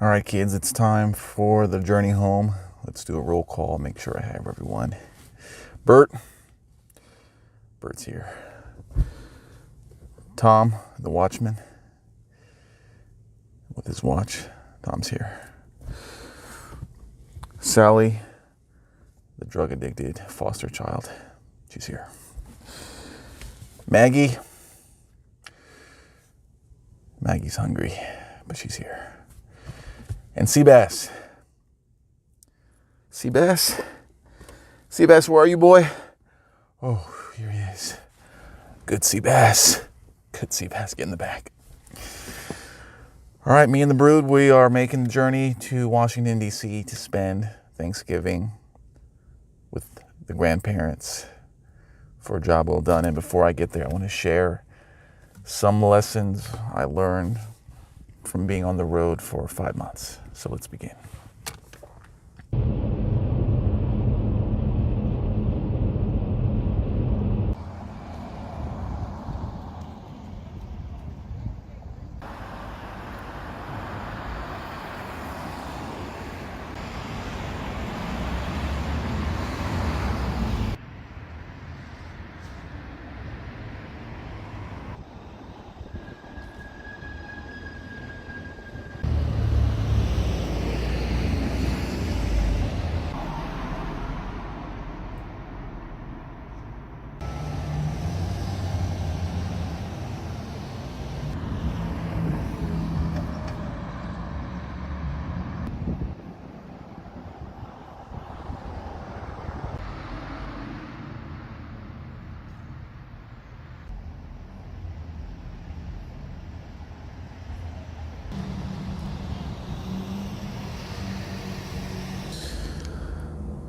All right, kids, it's time for the journey home. Let's do a roll call, make sure I have everyone. Bert's here. Tom, the watchman, with his watch. Tom's here. Sally, the drug addicted foster child. She's here. Maggie's hungry, but she's here. And Seabass. Seabass, where are you, boy? Oh, here he is. Good Seabass. Get in the back. All right, me and the brood, we are making the journey to Washington, D.C. to spend Thanksgiving with the grandparents for a job well done. And before I get there, I want to share some lessons I learned from being on the road for 5 months. So let's begin.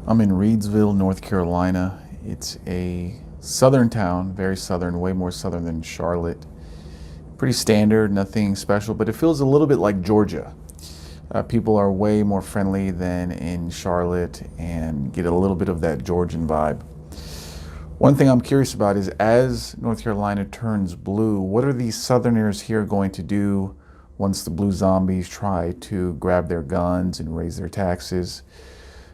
I'm in Reidsville, North Carolina. It's a southern town, very southern, way more southern than Charlotte. Pretty standard, nothing special, but it feels a little bit like Georgia. People are way more friendly than in Charlotte and get a little bit of that Georgian vibe. One thing I'm curious about is as North Carolina turns blue, what are these southerners here going to do once the blue zombies try to grab their guns and raise their taxes?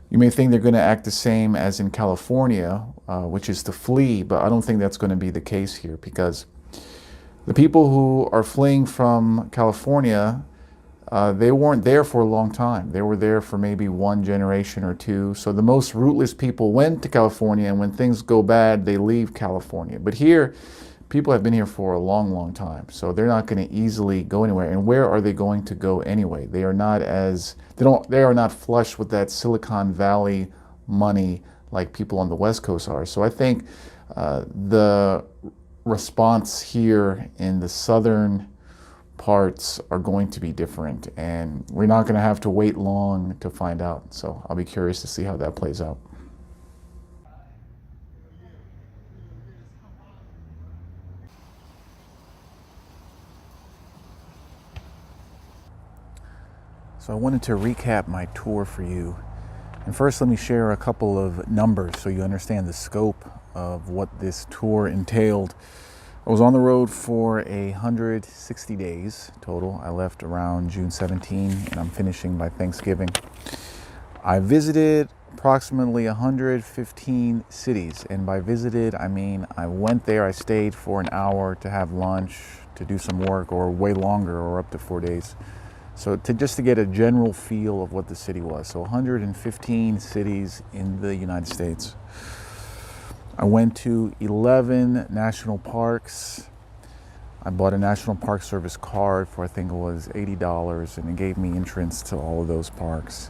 You may think they're going to act the same as in California, which is to flee, but I don't think that's going to be the case here because the people who are fleeing from California, they weren't there for a long time. They were there for maybe one generation or two. So the most rootless people went to California, and when things go bad, they leave California. But here, people have been here for a long, long time. So they're not going to easily go anywhere. And where are they going to go anyway? They are not flush with that Silicon Valley money like people on the West Coast are. So I think the response here in the southern parts are going to be different, and we're not going to have to wait long to find out. So I'll be curious to see how that plays out. So I wanted to recap my tour for you. And first, let me share a couple of numbers so you understand the scope of what this tour entailed. I was on the road for 160 days total. I left around June 17 and I'm finishing by Thanksgiving. I visited approximately 115 cities. And by visited, I mean I went there, I stayed for an hour to have lunch, to do some work, or way longer, or up to 4 days. So just to get a general feel of what the city was. So 115 cities in the United States. I went to 11 national parks. I bought a National Park Service card for I think it was $80, and it gave me entrance to all of those parks.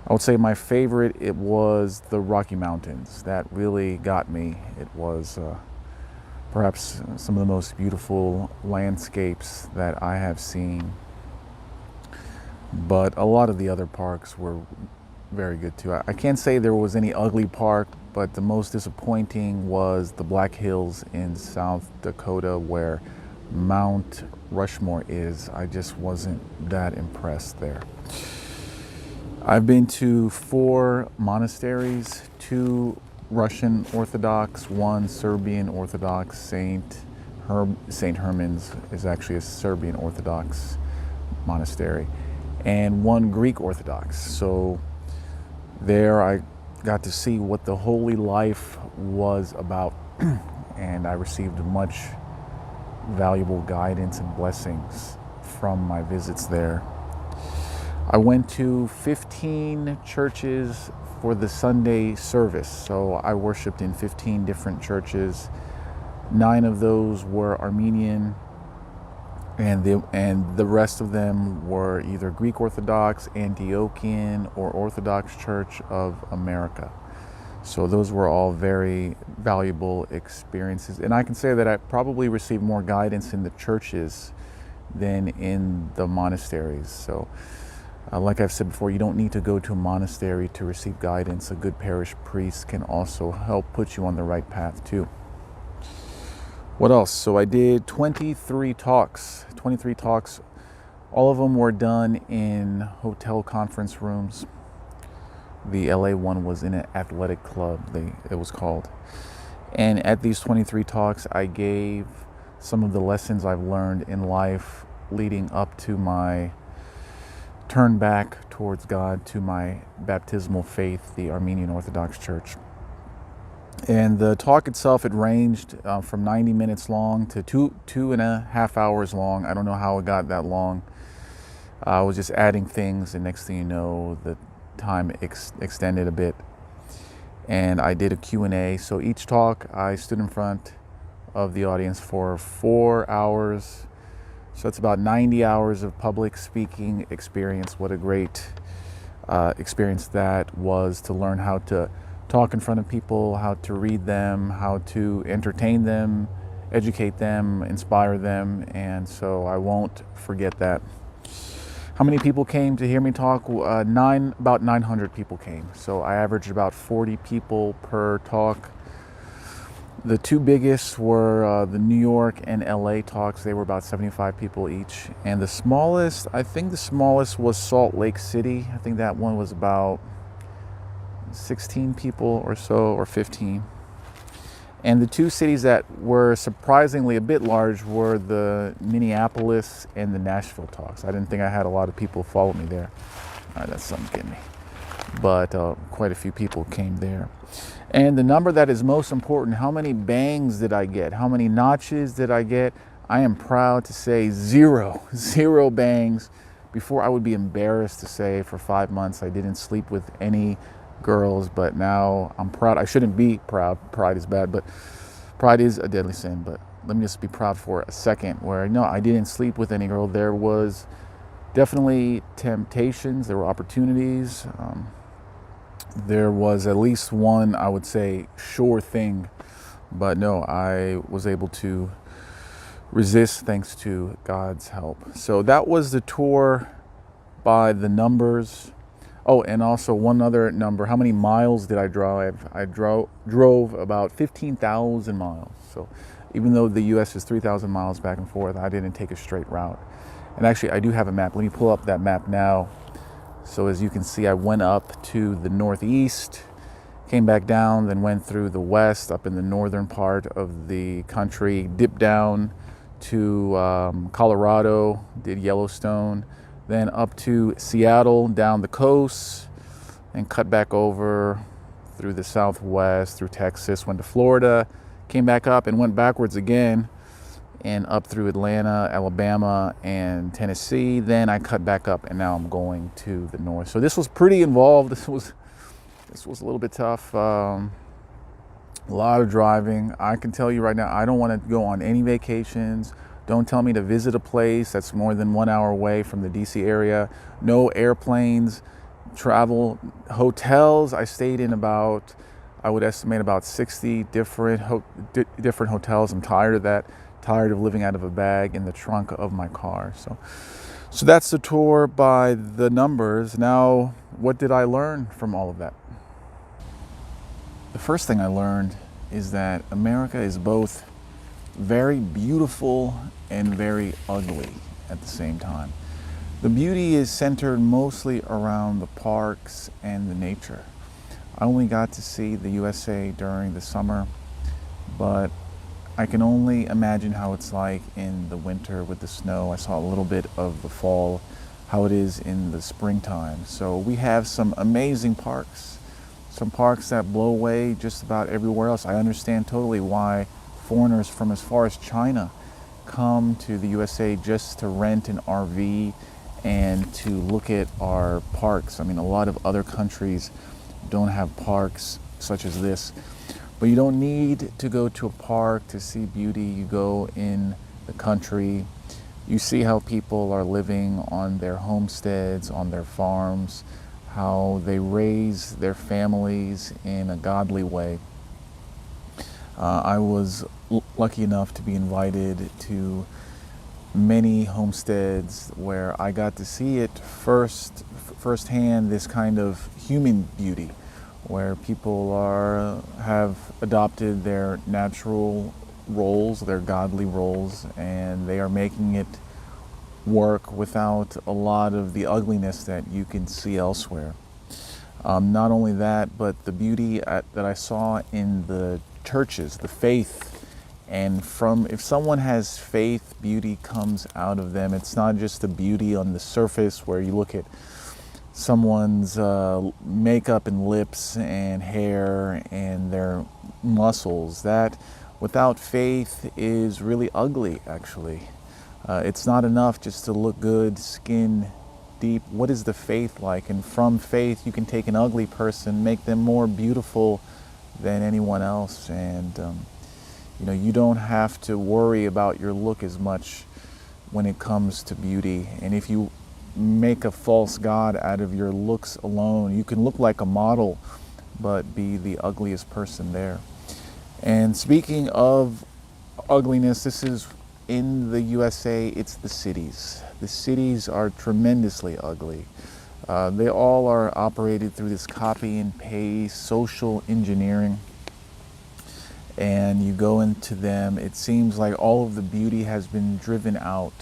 I would say my favorite, it was the Rocky Mountains. That really got me. It was perhaps some of the most beautiful landscapes that I have seen. But a lot of the other parks were very good too. I can't say there was any ugly park, but the most disappointing was the Black Hills in South Dakota where Mount Rushmore is. I just wasn't that impressed there. I've been to 4 monasteries, 2 Russian Orthodox, 1 Serbian Orthodox. Saint Herman's is actually a Serbian Orthodox monastery. and one Greek Orthodox. So there I got to see what the holy life was about, and I received much valuable guidance and blessings from my visits there. I went to 15 churches for the Sunday service, so I worshiped in 15 different churches. 9 of those were Armenian, and the rest of them were either Greek Orthodox, Antiochian, or Orthodox Church of America. So those were all very valuable experiences. And I can say that I probably received more guidance in the churches than in the monasteries. So like I've said before, you don't need to go to a monastery to receive guidance. A good parish priest can also help put you on the right path too. What else? So I did 23 talks. All of them were done in hotel conference rooms. The LA one was in an athletic club, it was called. And at these 23 talks, I gave some of the lessons I've learned in life leading up to my turn back towards God, to my baptismal faith, the Armenian Orthodox Church. And the talk itself, it ranged from 90 minutes long to two and a half hours long. I don't know how it got that long. I was just adding things, and next thing you know, the time extended a bit. And I did a Q&A. So each talk, I stood in front of the audience for 4 hours. So it's about 90 hours of public speaking experience. What a great experience that was, to learn how to talk in front of people, how to read them, how to entertain them, educate them, inspire them. And so I won't forget that. How many people came to hear me talk? About 900 people came. So I averaged about 40 people per talk. The 2 biggest were the New York and LA talks. They were about 75 people each. And the smallest, I think the smallest was Salt Lake City. I think that one was about 16 people or so, or 15. And the 2 cities that were surprisingly a bit large were the Minneapolis and the Nashville talks. I didn't think I had a lot of people follow me there. All right, that's something getting me. But quite a few people came there. And the number that is most important, how many bangs did I get? How many notches did I get? I am proud to say 0 bangs. Before, I would be embarrassed to say for 5 months I didn't sleep with any girls, but now I'm proud. I shouldn't be proud. Pride is bad, but pride is a deadly sin. But let me just be proud for a second, where no, I didn't sleep with any girl. There was definitely temptations. There were opportunities. There was at least one, I would say, sure thing, but no, I was able to resist thanks to God's help. So that was the tour by the numbers. Oh, and also one other number. How many miles did I drive? I drove about 15,000 miles. So even though the U.S. is 3,000 miles back and forth, I didn't take a straight route. And actually, I do have a map. Let me pull up that map now. So as you can see, I went up to the northeast, came back down, then went through the west, up in the northern part of the country, dipped down to Colorado, did Yellowstone, then up to Seattle, down the coast, and cut back over through the southwest, through Texas, went to Florida, came back up and went backwards again, and up through Atlanta, Alabama, and Tennessee. Then I cut back up, and now I'm going to the north. So this was pretty involved. This was a little bit tough. A lot of driving. I can tell you right now, I don't want to go on any vacations. Don't tell me to visit a place that's more than 1 hour away from the DC area. No airplanes, travel, hotels. I stayed in about, I would estimate about 60 different hotels. I'm tired of that. Tired of living out of a bag in the trunk of my car. So that's the tour by the numbers. Now, what did I learn from all of that? The first thing I learned is that America is both very beautiful and very ugly at the same time. The beauty is centered mostly around the parks and the nature. I only got to see the USA during the summer, but I can only imagine how it's like in the winter with the snow. I saw a little bit of the fall. how it is in the springtime. So we have some amazing parks, some parks that blow away just about everywhere else. I understand totally why foreigners from as far as China come to the USA just to rent an RV and to look at our parks. I mean, a lot of other countries don't have parks such as this, but you don't need to go to a park to see beauty. You go in the country, you see how people are living on their homesteads, on their farms, how they raise their families in a godly way. I was lucky enough to be invited to many homesteads where I got to see it firsthand, this kind of human beauty, where people have adopted their natural roles, their godly roles, and they are making it work without a lot of the ugliness that you can see elsewhere. Not only that, but the beauty that I saw in the churches, the faith. And if someone has faith, beauty comes out of them. It's not just the beauty on the surface where you look at someone's makeup and lips and hair and their muscles. That without faith is really ugly, actually. It's not enough just to look good, skin deep. What is the faith like? And from faith, you can take an ugly person, make them more beautiful than anyone else. And you don't have to worry about your look as much when it comes to beauty. And if you make a false god out of your looks alone, you can look like a model, but be the ugliest person there. And speaking of ugliness, this is in the USA, it's the cities. The cities are tremendously ugly. They all are operated through this copy and paste social engineering. And you go into them, it seems like all of the beauty has been driven out.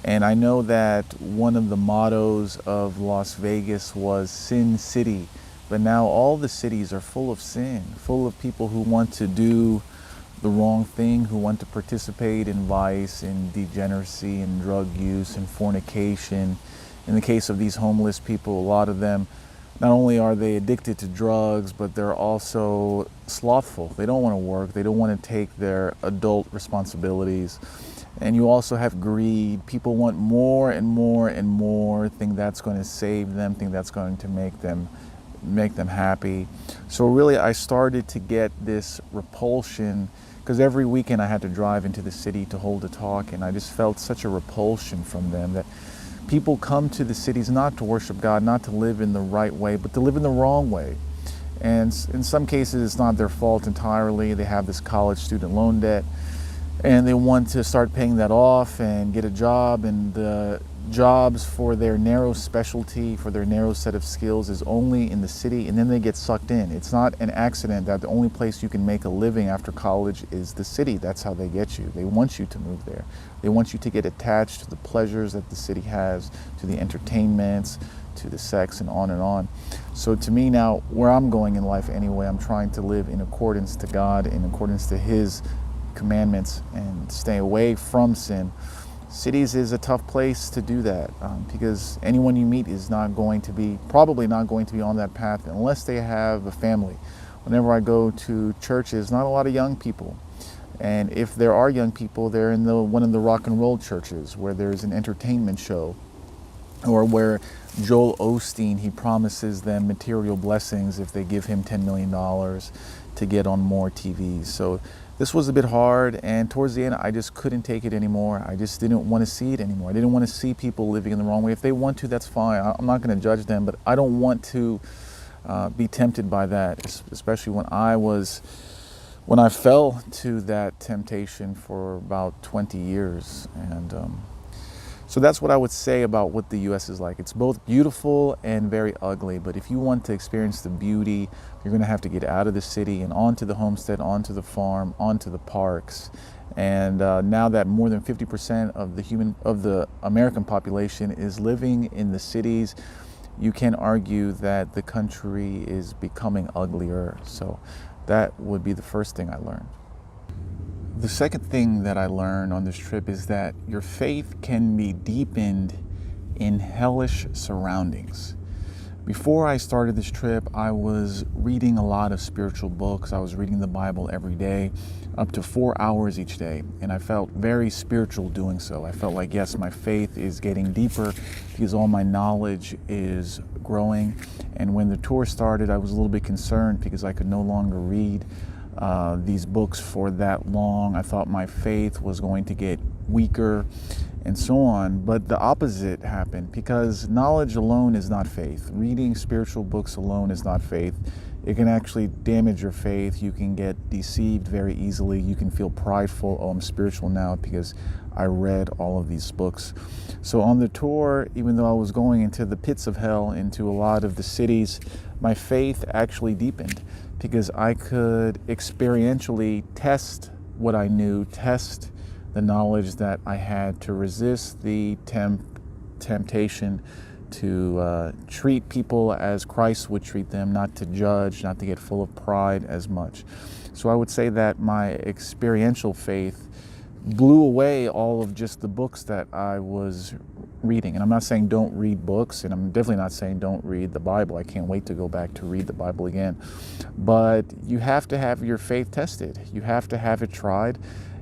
And I know that one of the mottos of Las Vegas was Sin City, but now all the cities are full of sin, full of people who want to do the wrong thing, who want to participate in vice, in degeneracy, in drug use, in fornication. In the case of these homeless people, a lot of them, not only are they addicted to drugs, but they're also slothful. They don't want to work. They don't want to take their adult responsibilities. And you also have greed. People want more and more and more, think that's going to save them, think that's going to make them happy. So really, I started to get this repulsion, because every weekend I had to drive into the city to hold a talk, and I just felt such a repulsion from them that people come to the cities not to worship God, not to live in the right way, but to live in the wrong way. And in some cases, it's not their fault entirely. They have this college student loan debt, and they want to start paying that off and get a job, and the jobs for their narrow specialty, for their narrow set of skills is only in the city, and then they get sucked in. It's not an accident that the only place you can make a living after college is the city. That's how they get you. They want you to move there. They want you to get attached to the pleasures that the city has, to the entertainments, to the sex, and on and on. So to me now, where I'm going in life anyway, I'm trying to live in accordance to God, in accordance to His commandments, and stay away from sin. Cities is a tough place to do that because anyone you meet is probably not going to be on that path unless they have a family. Whenever I go to churches, not a lot of young people. And if there are young people, they're in one of the rock and roll churches where there's an entertainment show, or where Joel Osteen, he promises them material blessings if they give him $10 million to get on more TVs. So this was a bit hard, and towards the end, I just couldn't take it anymore. I just didn't want to see it anymore. I didn't want to see people living in the wrong way. If they want to, that's fine. I'm not going to judge them, but I don't want to be tempted by that, especially when I fell to that temptation for about 20 years. And so that's what I would say about what the U.S. is like. It's both beautiful and very ugly, but if you want to experience the beauty, you're going to have to get out of the city and onto the homestead, onto the farm, onto the parks. And now that more than 50% of the American population is living in the cities, you can argue that the country is becoming uglier. So that would be the first thing I learned. The second thing that I learned on this trip is that your faith can be deepened in hellish surroundings. Before I started this trip, I was reading a lot of spiritual books. I was reading the Bible every day, up to 4 hours each day, and I felt very spiritual doing so. I felt like, yes, my faith is getting deeper because all my knowledge is growing. And when the tour started, I was a little bit concerned because I could no longer read these books for that long. I thought my faith was going to get weaker and so on, but the opposite happened, because knowledge alone is not faith. Reading spiritual books alone is not faith. It can actually damage your faith. You can get deceived very easily. You can feel prideful. Oh, I'm spiritual now because I read all of these books. So on the tour, even though I was going into the pits of hell, into a lot of the cities, my faith actually deepened because I could experientially test what I knew, test the knowledge that I had to resist the temptation to treat people as Christ would treat them, not to judge, not to get full of pride as much. So I would say that my experiential faith blew away all of just the books that I was reading. And I'm not saying don't read books, and I'm definitely not saying don't read the Bible. I can't wait to go back to read the Bible again. But you have to have your faith tested. You have to have it tried.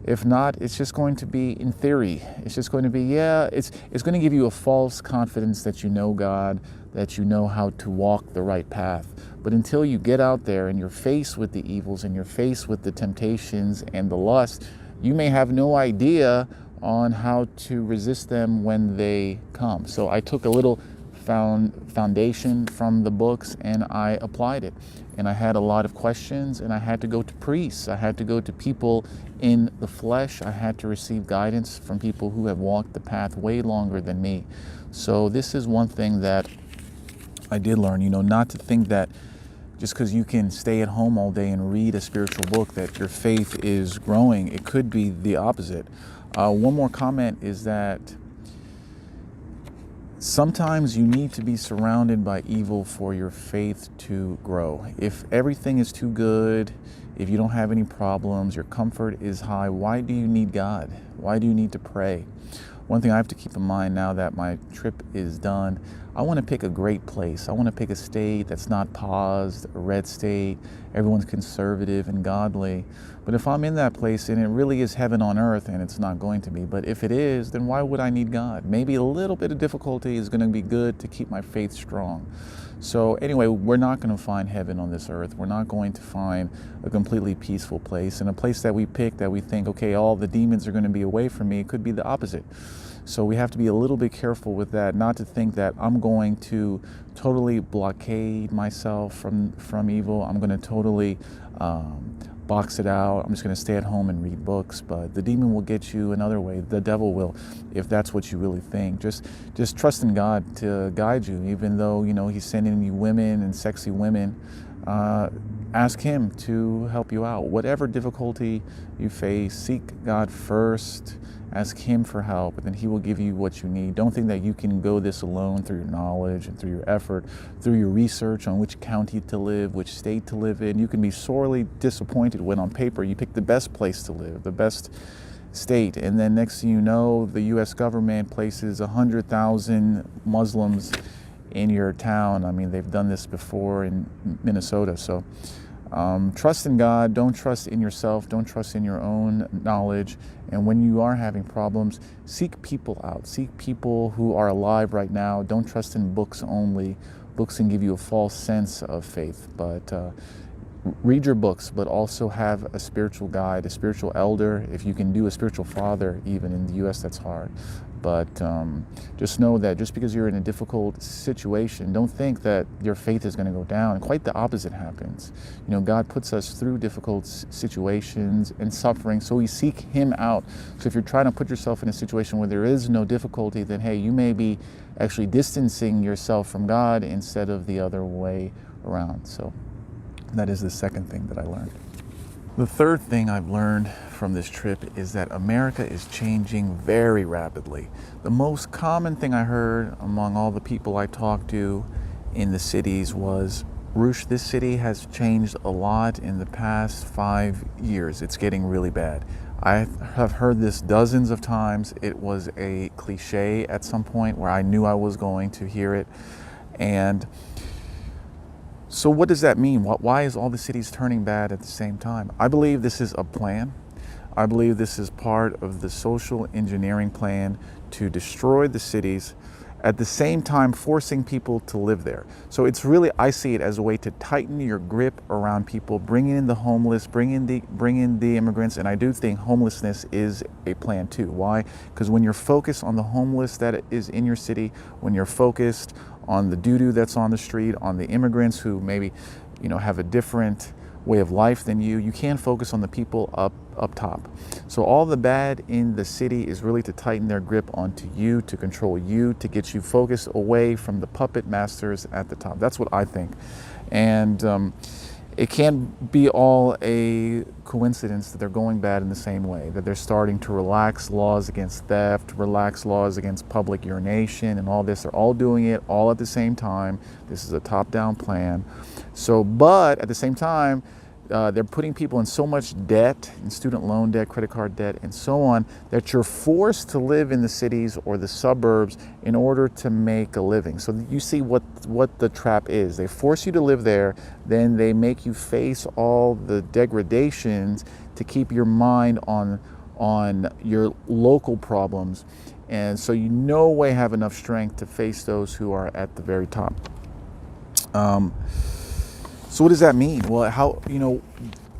If not, it's just going to be in theory. It's just going to be, it's going to give you a false confidence that you know God, that you know how to walk the right path. But until you get out there and you're faced with the evils and you're faced with the temptations and the lust, you may have no idea on how to resist them when they come. So I took a little foundation from the books and I applied it. And I had a lot of questions, and I had to go to priests. I had to go to people in the flesh. I had to receive guidance from people who have walked the path way longer than me. So this is one thing that I did learn, not to think that just because you can stay at home all day and read a spiritual book that your faith is growing. It could be the opposite. One more comment is that sometimes you need to be surrounded by evil for your faith to grow. If everything is too good, if you don't have any problems, your comfort is high, why do you need God? Why do you need to pray? One thing I have to keep in mind now that my trip is done, I want to pick a great place. I want to pick a state that's not paused, a red state, everyone's conservative and godly. But if I'm in that place and it really is heaven on earth, and it's not going to be, but if it is, then why would I need God? Maybe a little bit of difficulty is going to be good to keep my faith strong. So anyway, we're not going to find heaven on this earth. We're not going to find a completely peaceful place. And a place that we pick that we think, okay, all the demons are going to be away from me, it could be the opposite. So we have to be a little bit careful with that, not to think that I'm going to totally blockade myself from evil. I'm going to totally box it out. I'm just going to stay at home and read books. But the demon will get you another way. The devil will, if that's what you really think. Just trust in God to guide you, even though, he's sending you women and sexy women. Ask him to help you out. Whatever difficulty you face, seek God first. Ask him for help, and then he will give you what you need. Don't think that you can go this alone through your knowledge and through your effort, through your research on which county to live, which state to live in. You can be sorely disappointed when on paper you pick the best place to live, the best state, and then next thing you know, the U.S. government places 100,000 Muslims in your town. I mean, they've done this before in Minnesota. So trust in God. Don't trust in yourself. Don't trust in your own knowledge. And when you are having problems, seek people out. Seek people who are alive right now. Don't trust in books only. Books can give you a false sense of faith. But read your books, but also have a spiritual guide, a spiritual elder. If you can do a spiritual father, even in the U.S., that's hard. But just know that just because you're in a difficult situation, don't think that your faith is going to go down. Quite the opposite happens. God puts us through difficult situations and suffering, so we seek him out. So if you're trying to put yourself in a situation where there is no difficulty, then hey, you may be actually distancing yourself from God instead of the other way around. So that is the second thing that I learned. The third thing I've learned from this trip is that America is changing very rapidly. The most common thing I heard among all the people I talked to in the cities was, Roosh, this city has changed a lot in the past 5 years. It's getting really bad. I have heard this dozens of times. It was a cliche at some point where I knew I was going to hear it. And so what does that mean? Why is all the cities turning bad at the same time? I believe this is a plan. I believe this is part of the social engineering plan to destroy the cities, at the same time forcing people to live there. So it's really, I see it as a way to tighten your grip around people, bring in the homeless, bring in the immigrants, and I do think homelessness is a plan too. Why? Because when you're focused on the homeless that is in your city, when you're focused on the doo-doo that's on the street, on the immigrants who maybe, have a different way of life than you can't focus on the people up top. So all the bad in the city is really to tighten their grip onto you, to control you, to get you focused away from the puppet masters at the top. That's what I think. And it can't be all a coincidence that they're going bad in the same way, that they're starting to relax laws against theft, relax laws against public urination and all this. They're all doing it all at the same time. This is a top-down plan. So, but at the same time, they're putting people in so much debt, in student loan debt, credit card debt, and so on, that you're forced to live in the cities or the suburbs in order to make a living. So you see what the trap is. They force you to live there, then they make you face all the degradations to keep your mind on your local problems. And so you no way have enough strength to face those who are at the very top. So what does that mean? Well,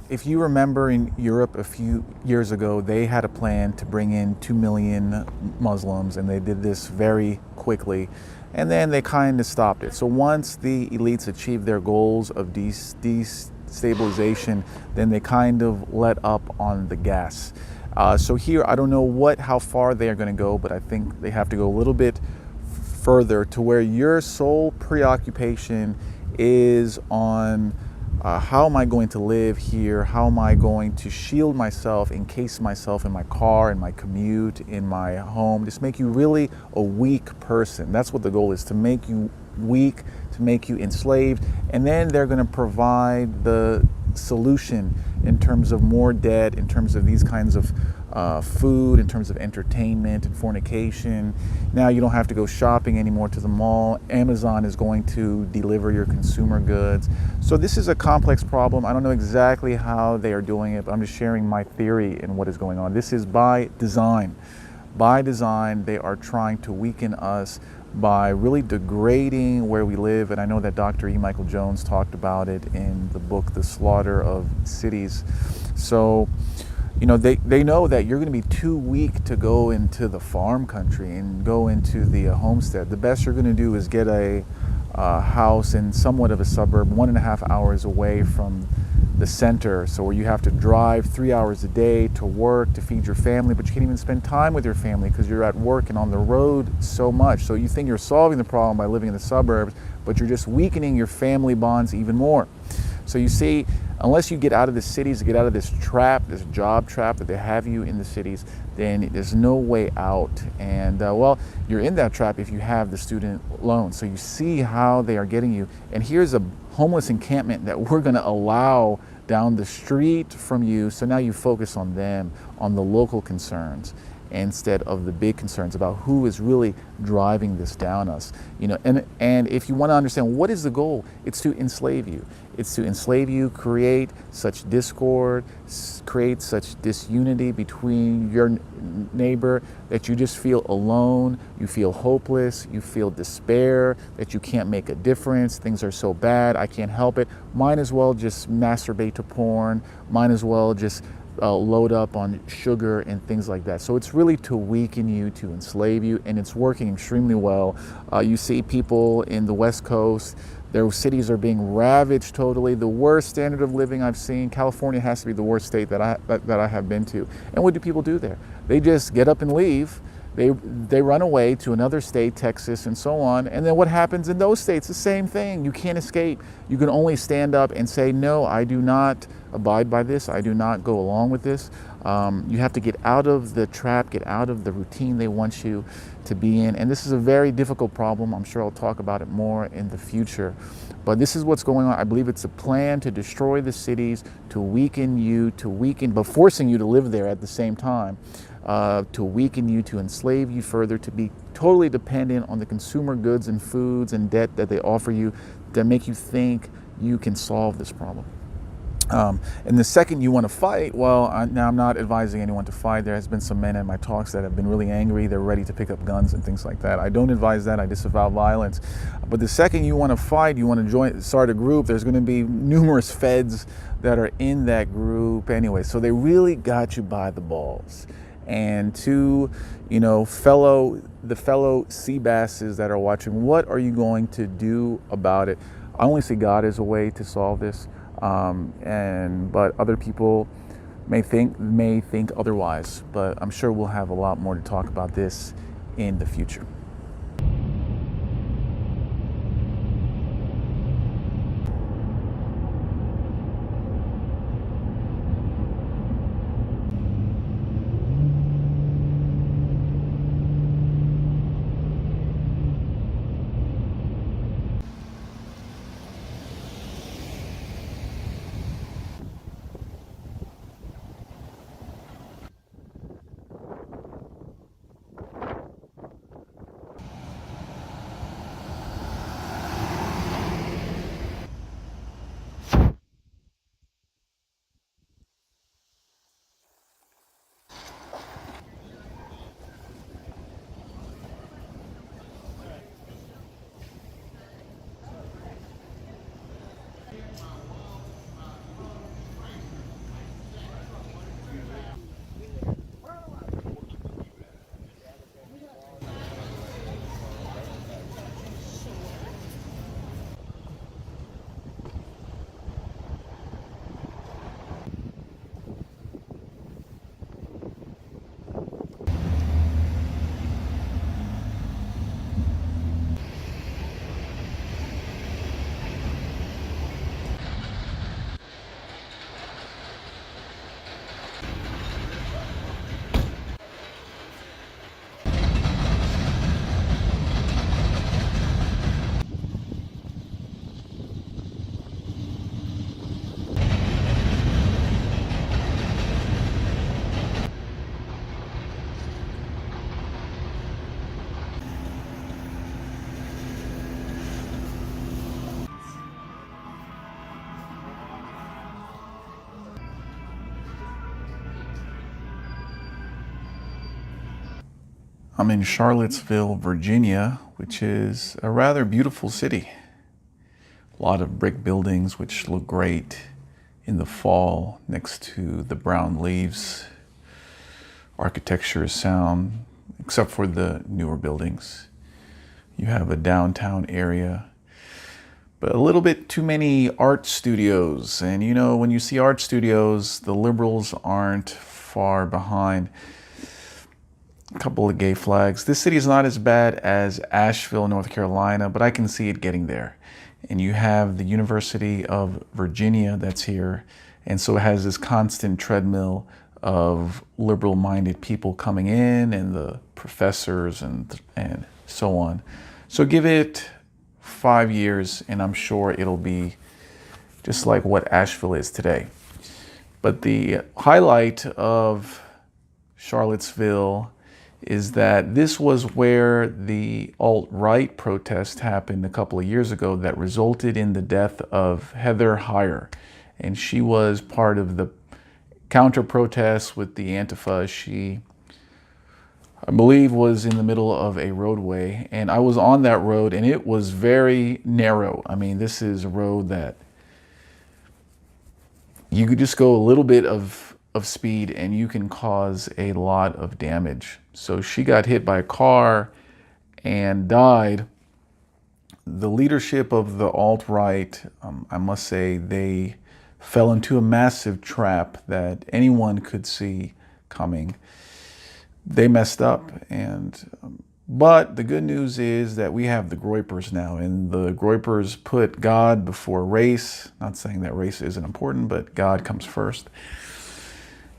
if you remember in Europe a few years ago, they had a plan to bring in 2 million Muslims, and they did this very quickly, and then they kind of stopped it. So once the elites achieved their goals of destabilization, then they kind of let up on the gas. So here, I don't know how far they are going to go, but I think they have to go a little bit further to where your sole preoccupation is on how am I going to live here? How am I going to shield myself, encase myself in my car, in my commute, in my home? Just make you really a weak person. That's what the goal is, to make you weak, to make you enslaved. And then they're going to provide the solution in terms of more debt, in terms of these kinds of food, in terms of entertainment and fornication. Now you don't have to go shopping anymore to the mall. Amazon is going to deliver your consumer goods. So this is a complex problem. I don't know exactly how they are doing it, but I'm just sharing my theory in what is going on. This is by design. By design, they are trying to weaken us by really degrading where we live. And I know that Dr. E. Michael Jones talked about it in the book, The Slaughter of Cities. So, they know that you're going to be too weak to go into the farm country and go into the homestead. The best you're going to do is get a house in somewhat of a suburb, 1.5 hours away from the center, so where you have to drive 3 hours a day to work to feed your family, but you can't even spend time with your family because you're at work and on the road so much. So you think you're solving the problem by living in the suburbs, but you're just weakening your family bonds even more. So you see, unless you get out of the cities, get out of this trap, this job trap that they have you in the cities, then there's no way out. And you're in that trap if you have the student loan. So you see how they are getting you. And here's a homeless encampment that we're going to allow down the street from you. So now you focus on them, on the local concerns, instead of the big concerns about who is really driving this down us. And if you want to understand what is the goal, it's to enslave you. It's to enslave you, create such discord, create such disunity between your neighbor that you just feel alone, you feel hopeless, you feel despair, that you can't make a difference, things are so bad, I can't help it. Might as well just masturbate to porn, might as well just load up on sugar and things like that. So it's really to weaken you, to enslave you, and it's working extremely well. You see people in the West Coast, their cities are being ravaged totally. The worst standard of living I've seen. California has to be the worst state that I have been to. And what do people do there? They just get up and leave. They run away to another state, Texas, and so on. And then what happens in those states? The same thing. You can't escape. You can only stand up and say, no, I do not abide by this. I do not go along with this. You have to get out of the trap, get out of the routine they want you to be in. And this is a very difficult problem. I'm sure I'll talk about it more in the future. But this is what's going on. I believe it's a plan to destroy the cities, to weaken you, but forcing you to live there at the same time, to weaken you, to enslave you further, to be totally dependent on the consumer goods and foods and debt that they offer you that make you think you can solve this problem. And the second you want to fight, well, now I'm not advising anyone to fight. There has been some men in my talks that have been really angry. They're ready to pick up guns and things like that. I don't advise that. I disavow violence. But the second you want to fight, you want to start a group, there's going to be numerous feds that are in that group anyway. So they really got you by the balls. And to, the fellow sea basses that are watching, what are you going to do about it? I only see God as a way to solve this. But other people may think otherwise, but I'm sure we'll have a lot more to talk about this in the future. I'm in Charlottesville, Virginia, which is a rather beautiful city. A lot of brick buildings which look great in the fall next to the brown leaves. Architecture is sound, except for the newer buildings. You have a downtown area, but a little bit too many art studios. And when you see art studios, the liberals aren't far behind. A couple of gay flags. This city is not as bad as Asheville, North Carolina, but I can see it getting there. And you have the University of Virginia that's here. And so it has this constant treadmill of liberal-minded people coming in, and the professors and so on. So give it 5 years and I'm sure it'll be just like what Asheville is today. But the highlight of Charlottesville is that this was where the alt-right protest happened a couple of years ago that resulted in the death of Heather Heyer. And she was part of the counter-protest with the Antifa. She, I believe, was in the middle of a roadway, and I was on that road, and it was very narrow. I mean, this is a road that you could just go a little bit of speed and you can cause a lot of damage. So she got hit by a car and died. The leadership of the alt-right, I must say, they fell into a massive trap that anyone could see coming. They messed up, but the good news is that we have the Groypers now, and the Groypers put God before race. Not saying that race isn't important, but God comes first.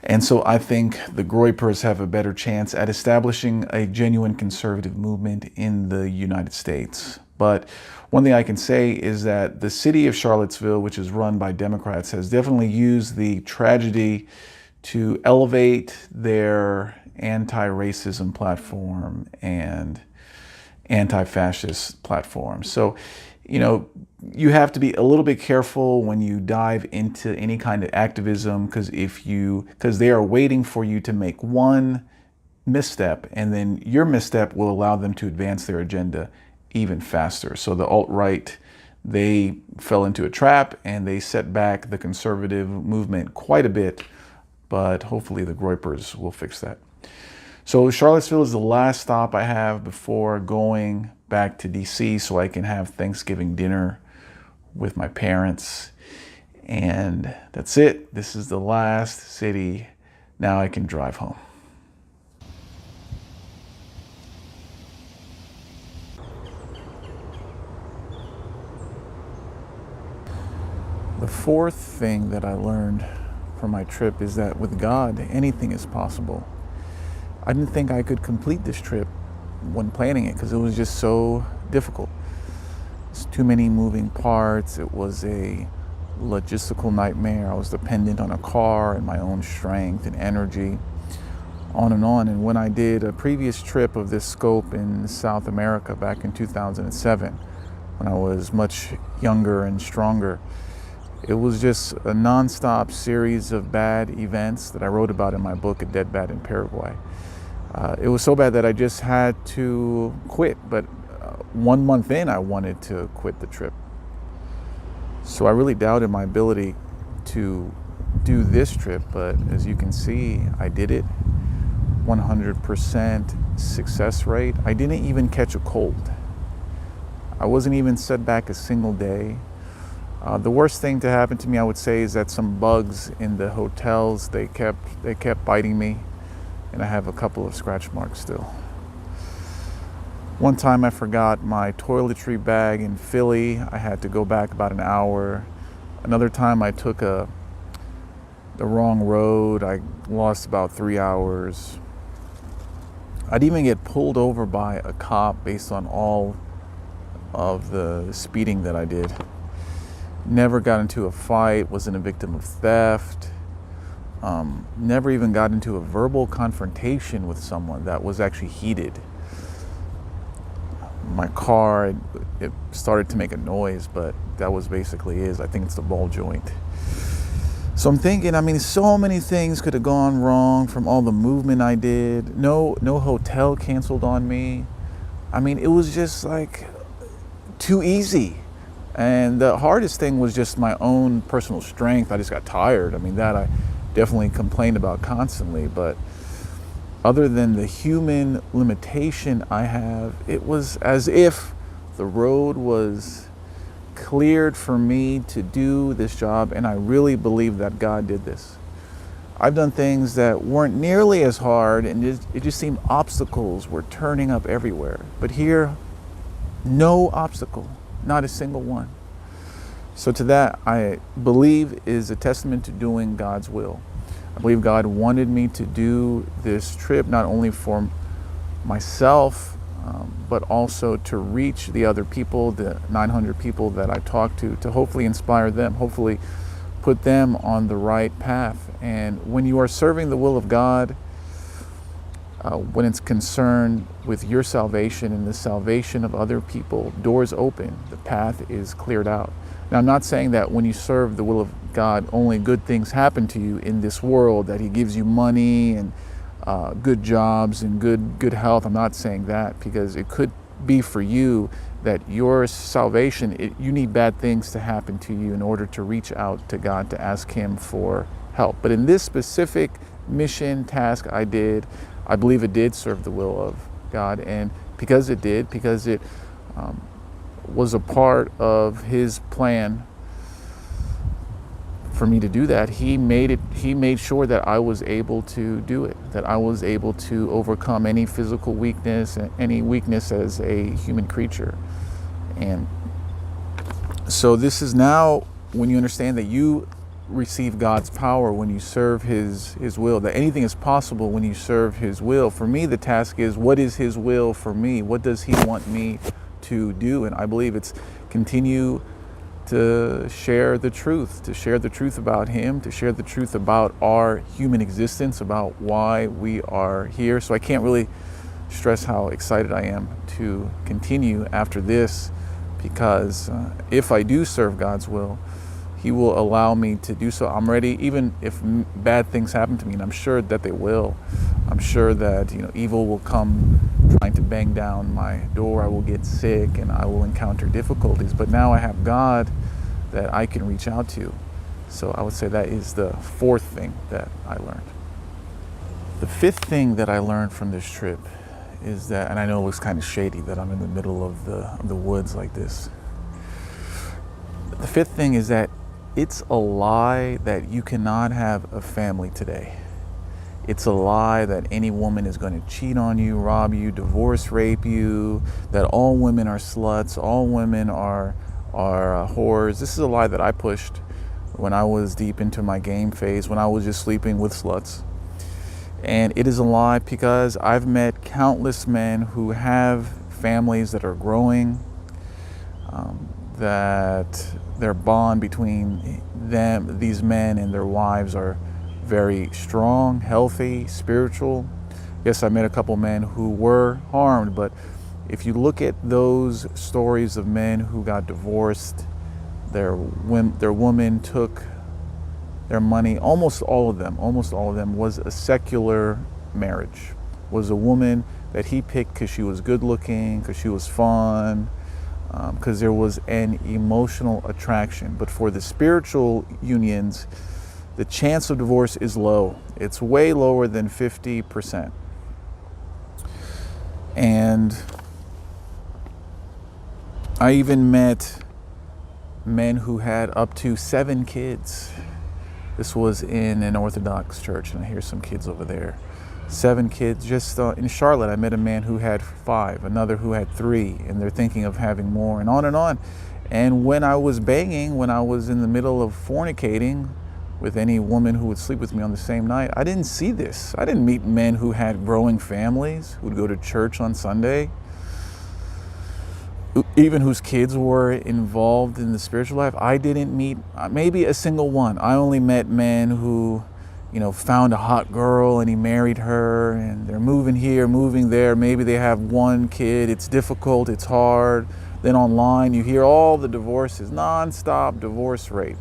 And so I think the Groypers have a better chance at establishing a genuine conservative movement in the United States. But one thing I can say is that the city of Charlottesville, which is run by Democrats, has definitely used the tragedy to elevate their anti-racism platform and anti-fascist platform. So, you have to be a little bit careful when you dive into any kind of activism, because they are waiting for you to make one misstep, and then your misstep will allow them to advance their agenda even faster. So the alt-right, they fell into a trap and they set back the conservative movement quite a bit, but hopefully the Groypers will fix that. So Charlottesville is the last stop I have before going back to DC so I can have Thanksgiving dinner with my parents. And that's it. This is the last city. Now I can drive home. The fourth thing that I learned from my trip is that with God, anything is possible. I didn't think I could complete this trip when planning it because it was just so difficult. It's too many moving parts. It was a logistical nightmare. I was dependent on a car and my own strength and energy, on and on. And when I did a previous trip of this scope in South America back in 2007, when I was much younger and stronger, it was just a nonstop series of bad events that I wrote about in my book, A Dead Bat in Paraguay. It was so bad that I just had to quit, but 1 month in, I wanted to quit the trip. So I really doubted my ability to do this trip, but as you can see, I did it. 100% success rate. I didn't even catch a cold. I wasn't even set back a single day. The worst thing to happen to me, I would say, is that some bugs in the hotels, they kept biting me, and I have a couple of scratch marks still. One time I forgot my toiletry bag in Philly. I had to go back about an hour. Another time I took the wrong road. I lost about 3 hours. I'd even get pulled over by a cop based on all of the speeding that I did. Never got into a fight, wasn't a victim of theft. Never even got into a verbal confrontation with someone that was actually heated. My car, it started to make a noise, but that was basically it. I think it's the ball joint. So I'm thinking, so many things could have gone wrong from all the movement I did. No hotel canceled on me. It was just like too easy. And the hardest thing was just my own personal strength. I just got tired. That I definitely complained about constantly. But other than the human limitation I have, it was as if the road was cleared for me to do this job. And I really believe that God did this. I've done things that weren't nearly as hard, and it just seemed obstacles were turning up everywhere. But here, no obstacle. Not a single one. So to that, I believe is a testament to doing God's will. I believe God wanted me to do this trip not only for myself, but also to reach the other people, the 900 people that I talked to hopefully inspire them, hopefully put them on the right path. And when you are serving the will of God, when it's concerned with your salvation and the salvation of other people, doors open, the path is cleared out. Now, I'm not saying that when you serve the will of God, only good things happen to you in this world, that He gives you money and good jobs and good health. I'm not saying that, because it could be for you that your salvation, you need bad things to happen to you in order to reach out to God to ask Him for help. But in this specific mission task I did, I believe it did serve the will of God, and because it was a part of His plan for me to do that, He made sure that I was able to do it, that I was able to overcome any physical weakness, any weakness as a human creature. And so this is now when you understand that you receive God's power when you serve His will, that anything is possible when you serve His will. For me, the task is, what is His will for me? What does He want me to do? And I believe it's continue to share the truth about Him, to share the truth about our human existence, about why we are here. So I can't really stress how excited I am to continue after this, because if I do serve God's will, He will allow me to do so. I'm ready, even if bad things happen to me, and I'm sure that they will. I'm sure that evil will come trying to bang down my door. I will get sick and I will encounter difficulties. But now I have God that I can reach out to. So I would say that is the fourth thing that I learned. The fifth thing that I learned from this trip is that, and I know it looks kind of shady that I'm in the middle of the woods like this. The fifth thing is that it's a lie that you cannot have a family today. It's a lie that any woman is going to cheat on you, rob you, divorce, rape you, that all women are sluts, all women are whores. This is a lie that I pushed when I was deep into my game phase, when I was just sleeping with sluts. And it is a lie because I've met countless men who have families that are growing, that their bond between these men and their wives are very strong, healthy, spiritual. Yes, I met a couple men who were harmed, but if you look at those stories of men who got divorced, their woman took their money, almost all of them was a secular marriage, was a woman that he picked because she was good looking, because she was fun, because there was an emotional attraction. But for the spiritual unions, the chance of divorce is low. It's way lower than 50%. And I even met men who had up to 7 kids. This was in an Orthodox church, and I hear some kids over there. 7 kids. Just in Charlotte, I met a man who had 5, another who had 3, and they're thinking of having more, and on and on. And when I was banging, when I was in the middle of fornicating with any woman who would sleep with me on the same night, I didn't see this. I didn't meet men who had growing families, who would go to church on Sunday, even whose kids were involved in the spiritual life. I didn't meet maybe a single one. I only met men who, found a hot girl and he married her, and they're moving here, moving there. Maybe they have 1 kid. It's difficult, it's hard. Then online you hear all the divorces, non-stop divorce rate.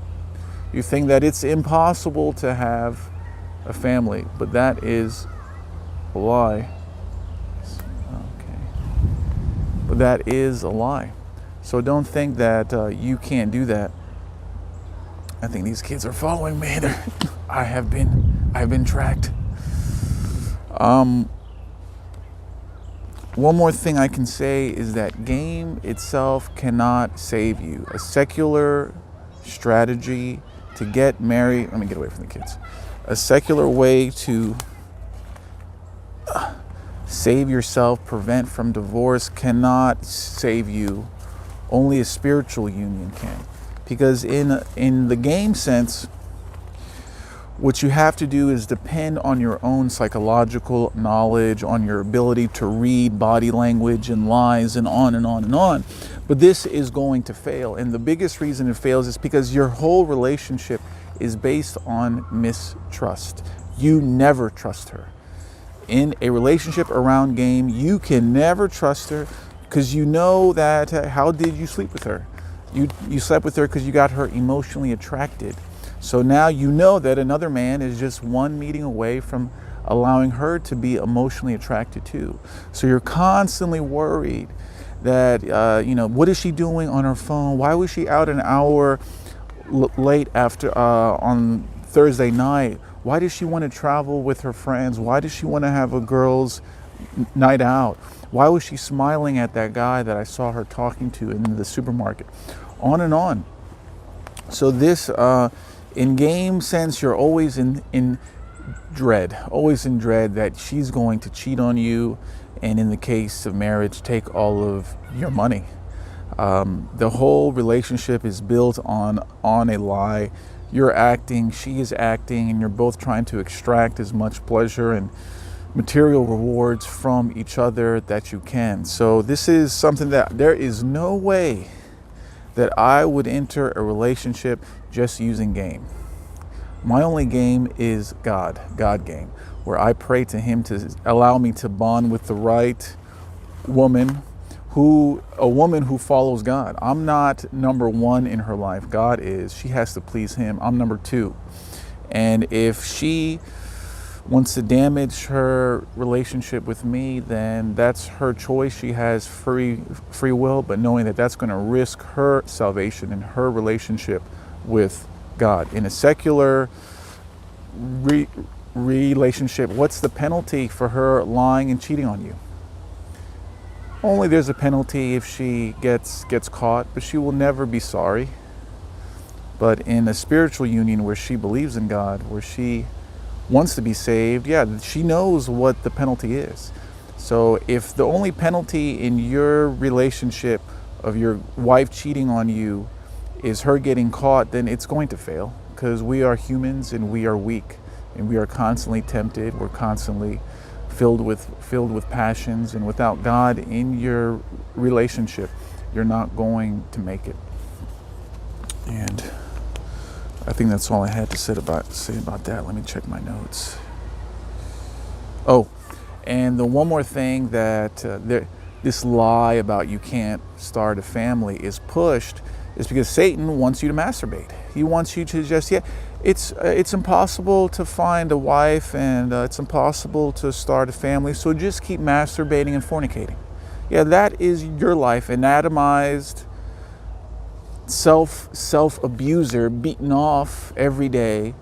You think that it's impossible to have a family, but that is a lie. But that is a lie. So don't think that you can't do that. I think these kids are following me. I have been tracked. One more thing I can say is that game itself cannot save you. A secular strategy to get married, let me get away from the kids. A secular way to save yourself, prevent from divorce, cannot save you. Only a spiritual union can. Because in the game sense, what you have to do is depend on your own psychological knowledge, on your ability to read body language and lies and on and on and on. But this is going to fail. And the biggest reason it fails is because your whole relationship is based on mistrust. You never trust her. In a relationship around game, you can never trust her because you know that, how did you sleep with her? You slept with her because you got her emotionally attracted. So now you know that another man is just one meeting away from allowing her to be emotionally attracted too. So you're constantly worried that, what is she doing on her phone? Why was she out an hour late after on Thursday night? Why does she want to travel with her friends? Why does she want to have a girls' night out? Why was she smiling at that guy that I saw her talking to in the supermarket? On and on. So this, in game sense, you're always in dread that she's going to cheat on you, and in the case of marriage, take all of your money. The whole relationship is built on a lie you're acting, she is acting, and you're both trying to extract as much pleasure and material rewards from each other that you can. So this is something that there is no way that I would enter a relationship just using game. My only game is God game, where I pray to him to allow me to bond with the right woman, a woman who follows God. I'm not number one in her life. God is. She has to please him. I'm number two. And if she wants to damage her relationship with me, then that's her choice. She has free will, but knowing that that's going to risk her salvation and her relationship with God. In a secular relationship, what's the penalty for her lying and cheating on you? Only there's a penalty if she gets caught, but she will never be sorry. But in a spiritual union where she believes in God, where she wants to be saved, yeah, she knows what the penalty is. So if the only penalty in your relationship of your wife cheating on you is her getting caught, then it's going to fail, because we are humans and we are weak and we are constantly tempted. We're constantly filled with passions, and without God in your relationship, you're not going to make it. And I think that's all I had to say about that. Let me check my notes. Oh, and the one more thing that this lie about you can't start a family is pushed is because Satan wants you to masturbate. He wants you to just, it's impossible to find a wife, and it's impossible to start a family, so just keep masturbating and fornicating. Yeah, that is your life, anatomized, self-abuser, beaten off every day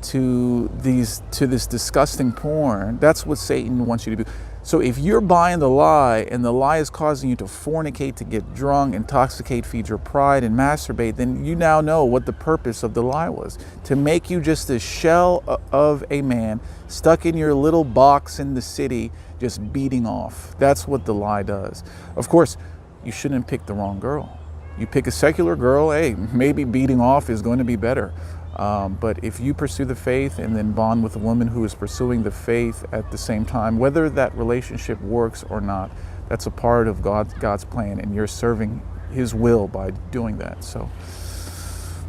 to this disgusting porn. That's what Satan wants you to do. So if you're buying the lie, and the lie is causing you to fornicate, to get drunk, intoxicate, feed your pride, and masturbate, then you now know what the purpose of the lie was. To make you just a shell of a man stuck in your little box in the city, just beating off. That's what the lie does. Of course, you shouldn't pick the wrong girl. You pick a secular girl, hey, maybe beating off is going to be better. But if you pursue the faith and then bond with a woman who is pursuing the faith at the same time, whether that relationship works or not, that's a part of God's plan, and you're serving his will by doing that. So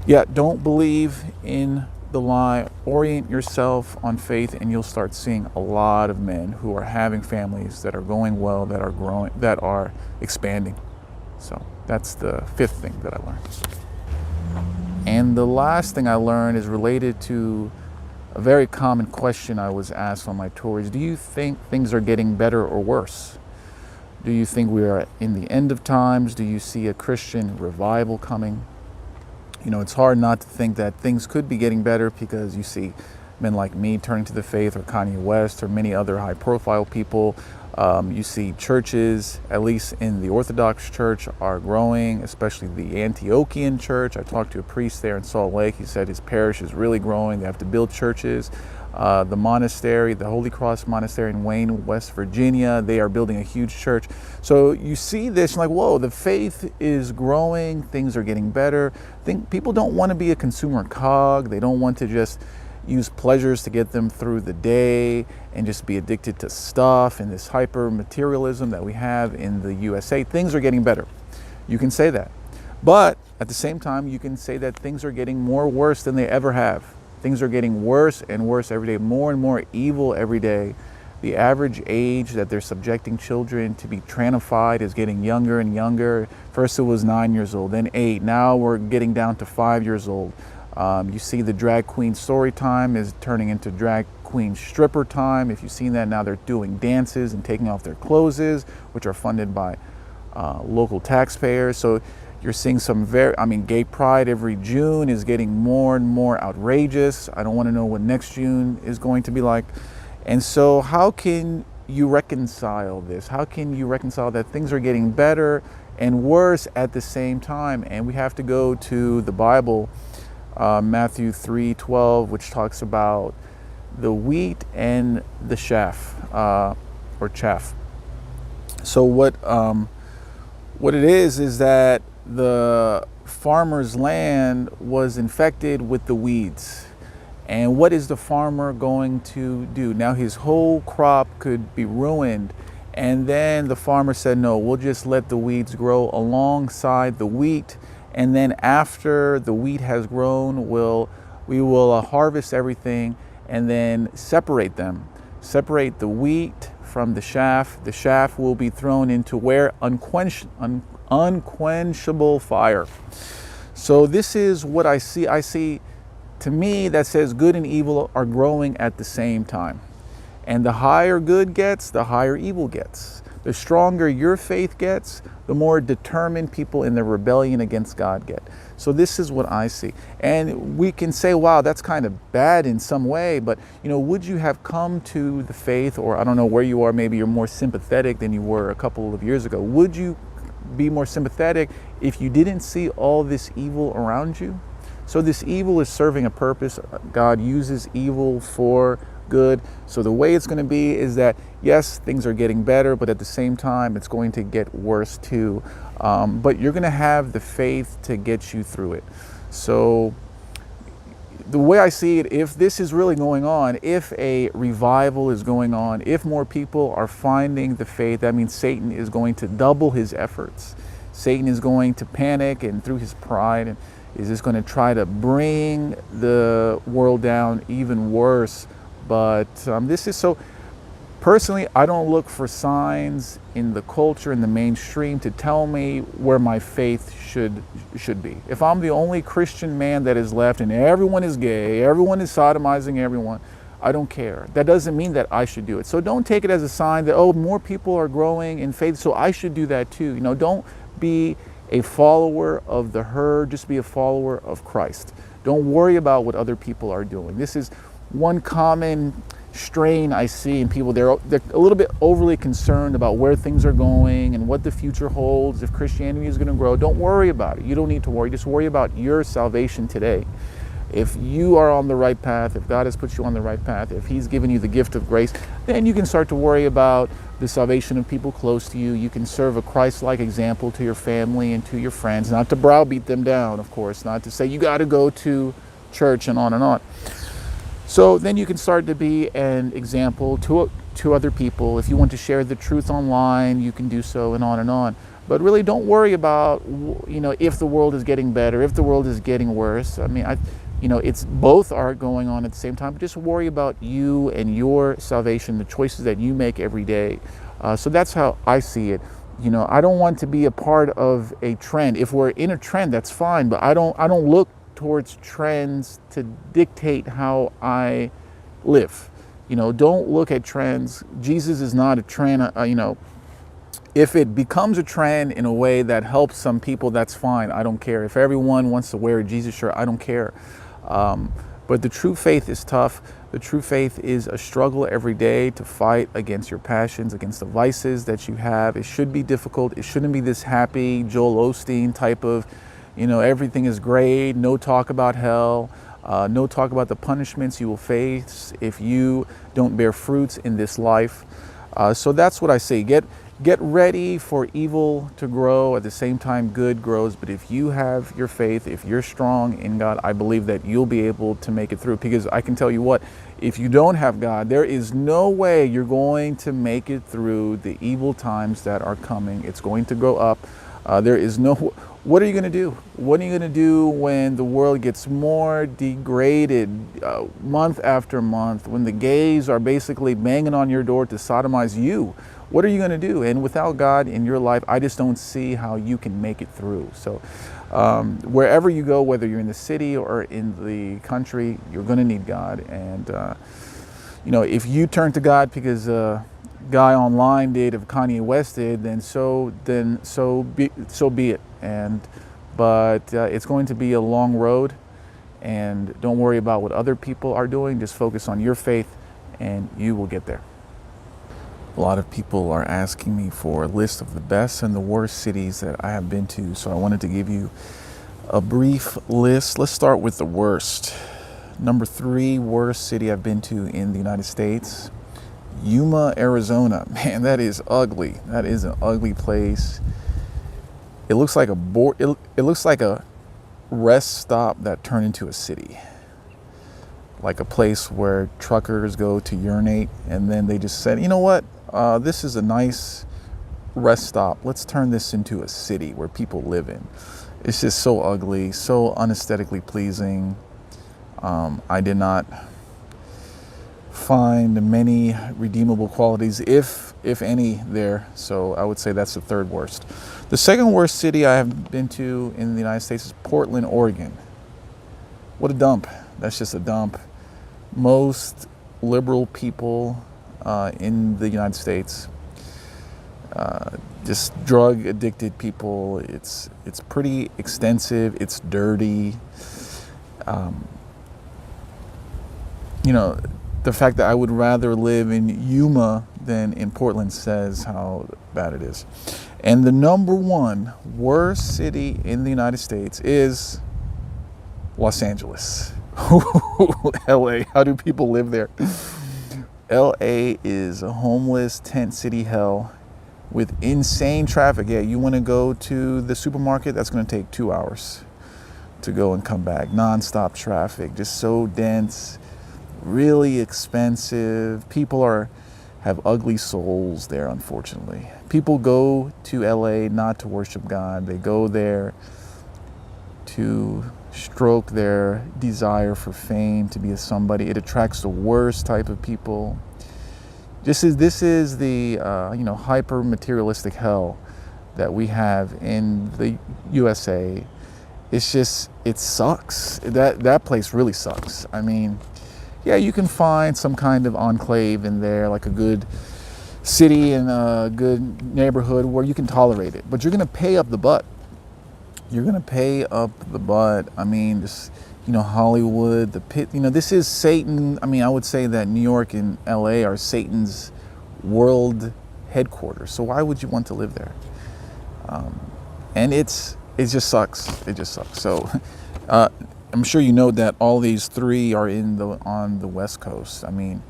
yeah, don't believe in the lie. Orient yourself on faith, and you'll start seeing a lot of men who are having families that are going well, that are growing, that are expanding. So that's the fifth thing that I learned. And the last thing I learned is related to a very common question I was asked on my tours. Do you think things are getting better or worse? Do you think we are in the end of times? Do you see a Christian revival coming? You know, it's hard not to think that things could be getting better, because you see men like me turning to the faith, or Kanye West, or many other high-profile people. You see churches, at least in the Orthodox Church, are growing, especially the Antiochian Church. I talked to a priest there in Salt Lake. He said his parish is really growing. They have to build churches. The monastery, the Holy Cross Monastery in Wayne, West Virginia, they are building a huge church. So you see this, like, whoa, the faith is growing. Things are getting better. I think people don't want to be a consumer cog. They don't want to just use pleasures to get them through the day and just be addicted to stuff and this hyper materialism that we have in the USA. Things are getting better. You can say that. But at the same time, you can say that things are getting more worse than they ever have. Things are getting worse and worse every day, more and more evil every day. The average age that they're subjecting children to be trannified is getting younger and younger. First it was 9 years old, then 8. Now we're getting down to 5 years old. You see the drag queen story time is turning into drag queen stripper time. If you've seen that, now they're doing dances and taking off their clothes, which are funded by local taxpayers. So you're seeing some gay pride every June is getting more and more outrageous. I don't want to know what next June is going to be like. And so how can you reconcile this? How can you reconcile that things are getting better and worse at the same time? And we have to go to the Bible, Matthew 3:12, which talks about the wheat and the chaff, or chaff. So what it is that the farmer's land was infected with the weeds. And what is the farmer going to do? Now his whole crop could be ruined. And then the farmer said, no, we'll just let the weeds grow alongside the wheat. And then after the wheat has grown, we will harvest everything and then separate them. Separate the wheat from the chaff. The chaff will be thrown into where? Unquenchable fire. So this is what I see. I see, to me, that says good and evil are growing at the same time. And the higher good gets, the higher evil gets. The stronger your faith gets, the more determined people in their rebellion against God get. So this is what I see. And we can say, wow, that's kind of bad in some way, but would you have come to the faith, or I don't know where you are, maybe you're more sympathetic than you were a couple of years ago. Would you be more sympathetic if you didn't see all this evil around you? So this evil is serving a purpose. God uses evil for good. So the way it's going to be is that, yes, things are getting better, but at the same time, it's going to get worse too. But you're going to have the faith to get you through it. So the way I see it, if this is really going on, if a revival is going on, if more people are finding the faith, that means Satan is going to double his efforts. Satan is going to panic, and through his pride, and is just going to try to bring the world down even worse. But this is so, personally, I don't look for signs in the culture, in the mainstream, to tell me where my faith should be. If I'm the only Christian man that is left and everyone is gay, everyone is sodomizing everyone, I don't care. That doesn't mean that I should do it. So don't take it as a sign that, oh, more people are growing in faith, so I should do that too. Don't be a follower of the herd, just be a follower of Christ. Don't worry about what other people are doing. This is one common strain I see in people. They're a little bit overly concerned about where things are going and what the future holds, if Christianity is going to grow. Don't worry about it. You don't need to worry. Just worry about your salvation today. If you are on the right path, if God has put you on the right path, if he's given you the gift of grace, then you can start to worry about the salvation of people close to you. You can serve a Christ-like example to your family and to your friends, not to browbeat them down, of course, not to say you got to go to church and on and on. So then you can start to be an example to other people. If you want to share the truth online, you can do so, and on and on. But really don't worry about, if the world is getting better, if the world is getting worse. I mean, it's both are going on at the same time. But just worry about you and your salvation, the choices that you make every day. So that's how I see it. I don't want to be a part of a trend. If we're in a trend, that's fine. But I don't look towards trends to dictate how I live. Don't look at trends. Jesus is not a trend. If it becomes a trend in a way that helps some people, that's fine. I don't care. If everyone wants to wear a Jesus shirt, I don't care. But the true faith is tough. The true faith is a struggle every day to fight against your passions, against the vices that you have. It should be difficult. It shouldn't be this happy Joel Osteen type of, everything is great, no talk about hell, no talk about the punishments you will face if you don't bear fruits in this life. So that's what I say. Get ready for evil to grow. At the same time, good grows. But if you have your faith, if you're strong in God, I believe that you'll be able to make it through. Because I can tell you what, if you don't have God, there is no way you're going to make it through the evil times that are coming. It's going to grow up. There is no... What are you going to do? What are you going to do when the world gets more degraded month after month, when the gays are basically banging on your door to sodomize you? What are you going to do? And without God in your life, I just don't see how you can make it through. So wherever you go, whether you're in the city or in the country, you're going to need God. And, if you turn to God because guy online did, if Kanye West did, then so be it. But it's going to be a long road, and don't worry about what other people are doing. Just focus on your faith, and you will get there. A lot of people are asking me for a list of the best and the worst cities that I have been to, so I wanted to give you a brief list. Let's start with the worst. Number 3 worst city I've been to in the United States, Yuma, Arizona. Man, that is ugly. That is an ugly place. It looks like it looks like a rest stop that turned into a city. Like a place where truckers go to urinate, and then they just said, you know what, this is a nice rest stop. Let's turn this into a city where people live in. It's just so ugly, so unesthetically pleasing. I did not find many redeemable qualities, if any, there. So I would say that's the third worst. The second worst city I have been to in the United States is Portland, Oregon. What a dump. That's just a dump. Most liberal people in the United States, just drug addicted people. It's pretty extensive. It's dirty. You know, the fact that I would rather live in Yuma than in Portland says how bad it is. And the number one worst city in the United States is Los Angeles. LA, how do people live there? LA is a homeless tent city hell with insane traffic. Yeah, you want to go to the supermarket, that's going to take 2 hours to go and come back. Non-stop traffic, just so dense, really expensive. People have ugly souls there, unfortunately. People go to LA not to worship God. They go there to stroke their desire for fame, to be a somebody. It attracts the worst type of people. This is the hyper materialistic hell that we have in the USA. It's just, it sucks. That place really sucks. I mean, yeah, you can find some kind of enclave in there, like a good city and a good neighborhood where you can tolerate it, but you're gonna pay up the butt. You're gonna pay up the butt. I mean, just, Hollywood, the pit, this is Satan. I mean, I would say that New York and LA are Satan's world headquarters. So why would you want to live there? And it just sucks. It just sucks. So I'm sure you know that all these three are on the West Coast. I mean,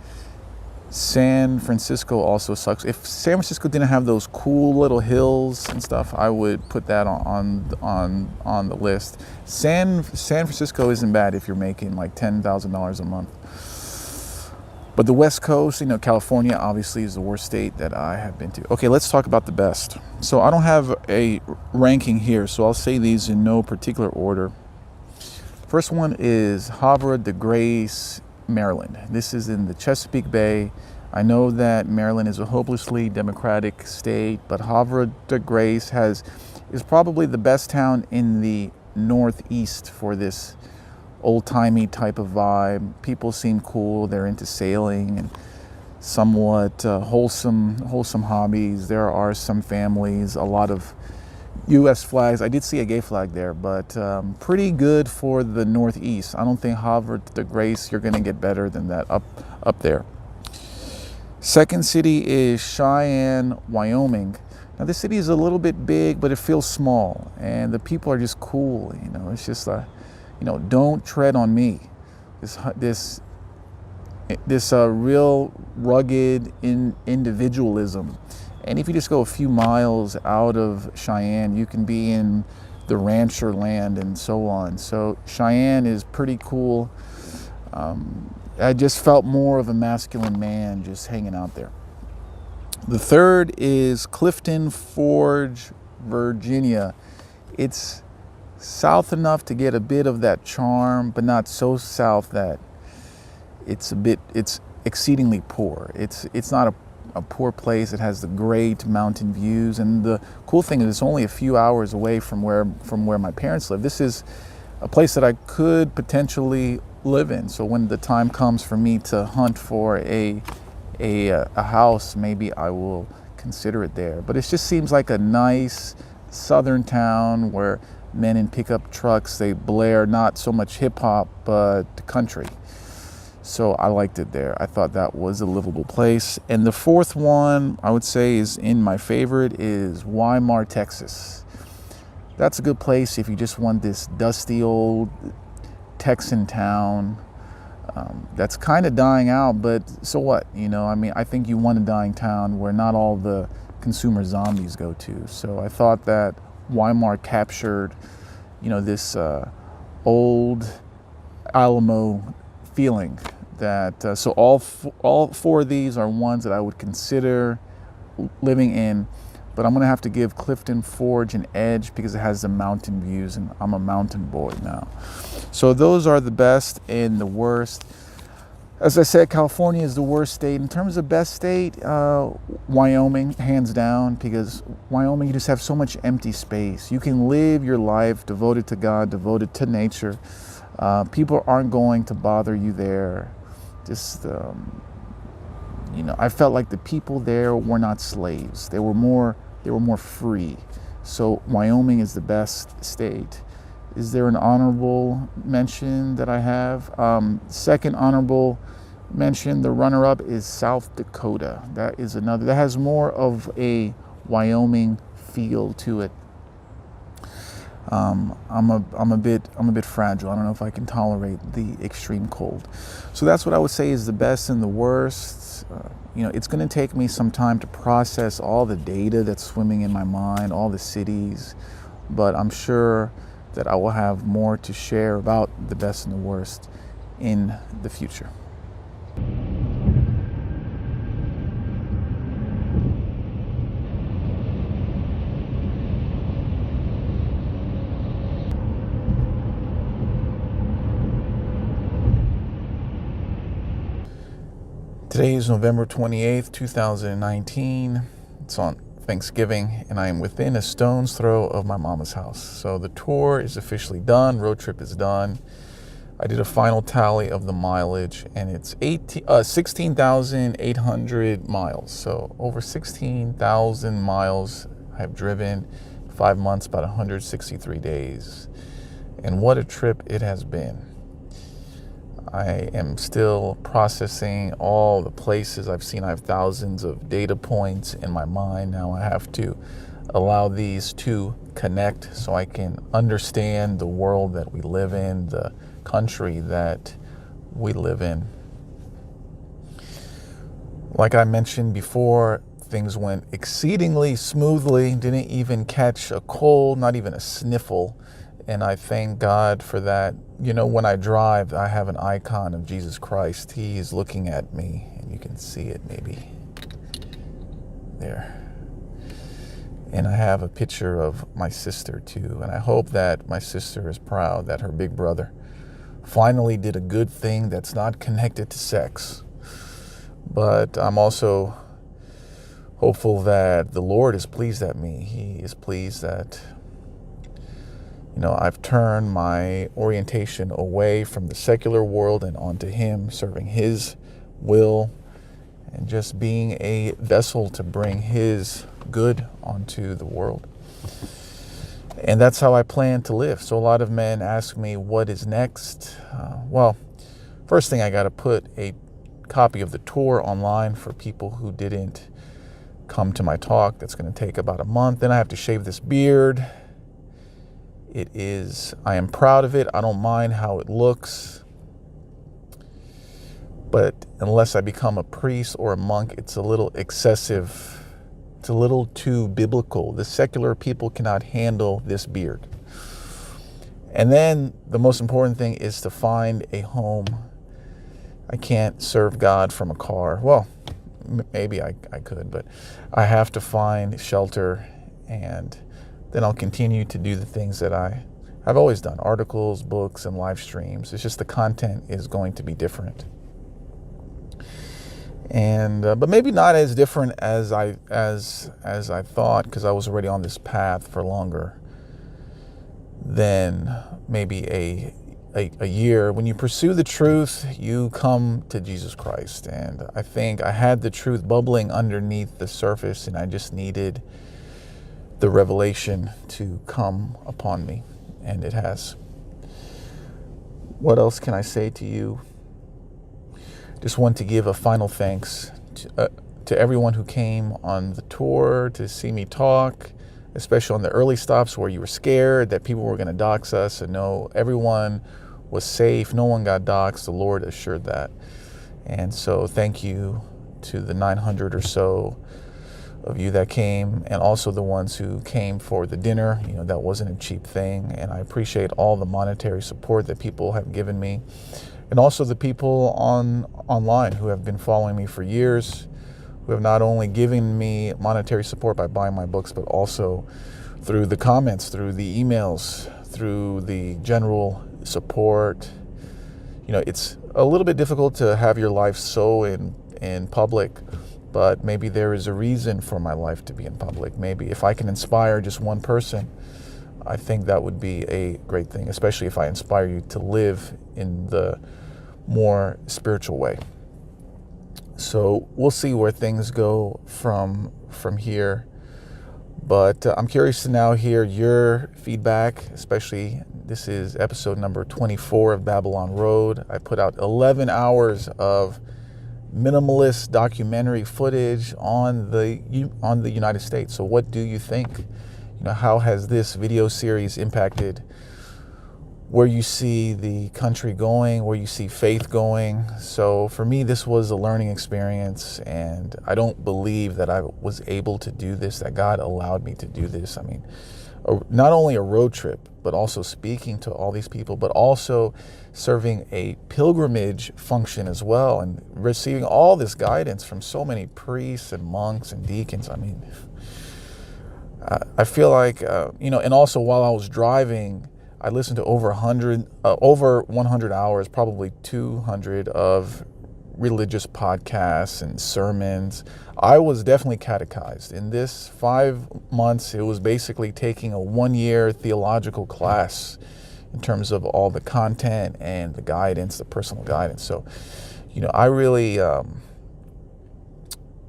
San Francisco also sucks. If San Francisco didn't have those cool little hills and stuff, I would put that on the list. San Francisco isn't bad if you're making like $10,000 a month. But the West Coast, California obviously is the worst state that I have been to. Okay, let's talk about the best. So I don't have a ranking here, so I'll say these in no particular order. First one is Havre de Grace, Maryland. This is in the Chesapeake Bay. I know that Maryland is a hopelessly democratic state, but Havre de Grace is probably the best town in the Northeast for this old-timey type of vibe. People seem cool. They're into sailing and somewhat wholesome hobbies. There are some families, a lot of U.S. flags. I did see a gay flag there, but pretty good for the Northeast. I don't think Havre de Grace, you're going to get better than that up there. Second city is Cheyenne, Wyoming. Now this city is a little bit big, but it feels small, and the people are just cool. It's just don't tread on me. This real rugged individualism. And if you just go a few miles out of Cheyenne, you can be in the rancher land and so on. So Cheyenne is pretty cool. I just felt more of a masculine man just hanging out there. The third is Clifton Forge, Virginia. It's south enough to get a bit of that charm, but not so south that it's exceedingly poor. It's not a poor place. It has the great mountain views, and the cool thing is it's only a few hours away from where my parents live. This is a place that I could potentially live in. So when the time comes for me to hunt for a house, maybe I will consider it there. But it just seems like a nice southern town where men in pickup trucks, they blare not so much hip hop but country. So I liked it there. I thought that was a livable place. And the fourth one I would say is in my favorite is Weimar, Texas. That's a good place if you just want this dusty old Texan town that's kind of dying out, but so what? I think you want a dying town where not all the consumer zombies go to. So I thought that Weimar captured, this old Alamo feeling. That so all four of these are ones that I would consider living in, but I'm gonna have to give Clifton Forge an edge because it has the mountain views, and I'm a mountain boy now. So those are the best and the worst. As I said, California is the worst state. In terms of best state, Wyoming, hands down, because Wyoming, you just have so much empty space. You can live your life devoted to God, devoted to nature. People aren't going to bother you there. Just, I felt like the people there were not slaves. They were more free. So Wyoming is the best state. Is there an honorable mention that I have? Second honorable mention, the runner-up is South Dakota. That is another, that has more of a Wyoming feel to it. I'm a bit fragile. I don't know if I can tolerate the extreme cold. So that's what I would say is the best and the worst. It's going to take me some time to process all the data that's swimming in my mind, all the cities, but I'm sure that I will have more to share about the best and the worst in the future. Today is November 28th, 2019. It's on Thanksgiving, and I am within a stone's throw of my mama's house. So the tour is officially done, road trip is done. I did a final tally of the mileage, and it's 16,800 miles. So over 16,000 miles I've driven, 5 months, about 163 days. And what a trip it has been. I am still processing all the places I've seen. I have thousands of data points in my mind. Now I have to allow these to connect so I can understand the world that we live in, the country that we live in. Like I mentioned before, things went exceedingly smoothly. Didn't even catch a cold, not even a sniffle. And I thank God for that. When I drive, I have an icon of Jesus Christ. He is looking at me, and you can see it maybe there. And I have a picture of my sister too. And I hope that my sister is proud that her big brother finally did a good thing that's not connected to sex. But I'm also hopeful that the Lord is pleased at me. He is pleased that I've turned my orientation away from the secular world and onto Him, serving His will and just being a vessel to bring His good onto the world. And that's how I plan to live. So a lot of men ask me, what is next? First thing, I got to put a copy of the tour online for people who didn't come to my talk. That's going to take about a month. Then I have to shave this beard. I am proud of it. I don't mind how it looks. But unless I become a priest or a monk, it's a little excessive. It's a little too biblical. The secular people cannot handle this beard. And then the most important thing is to find a home. I can't serve God from a car. Well, maybe I could, but I have to find shelter, and then I'll continue to do the things that I've always done, articles, books, and live streams. It's just the content is going to be different. And but maybe not as different as I thought, because I was already on this path for longer than maybe a year. When you pursue the truth, you come to Jesus Christ. And I think I had the truth bubbling underneath the surface, and I just needed the revelation to come upon me, and it has. What else can I say to you? Just want to give a final thanks to everyone who came on the tour to see me talk, especially on the early stops where you were scared that people were going to dox us. And no, everyone was safe. No one got doxed. The Lord assured that. And so thank you to the 900 or so of you that came, and also the ones who came for the dinner. You know, that wasn't a cheap thing, and I appreciate all the monetary support that people have given me, and also the people online who have been following me for years, who have not only given me monetary support by buying my books, but also through the comments, through the emails, through the general support. You know, it's a little bit difficult to have your life so in public, but maybe there is a reason for my life to be in public. Maybe if I can inspire just one person, I think that would be a great thing, especially if I inspire you to live in the more spiritual way. So we'll see where things go from here. But I'm curious to now hear your feedback, especially this is episode number 24 of Babylon Road. I put out 11 hours of minimalist documentary footage on the United States. So what do you think? You know, how has this video series impacted where you see the country going, where you see faith going? So for me, this was a learning experience, and I don't believe that I was able to do this, that God allowed me to do this. I mean, not only a road trip, but also speaking to all these people, but also serving a pilgrimage function as well, and receiving all this guidance from so many priests and monks and deacons. I mean, I feel like, you know, and also while I was driving, I listened to over 100 hours, probably 200 of religious podcasts and sermons. I was definitely catechized. In this 5 months, it was basically taking a 1-year theological class in terms of all the content and the guidance, the personal guidance. So, you know, I really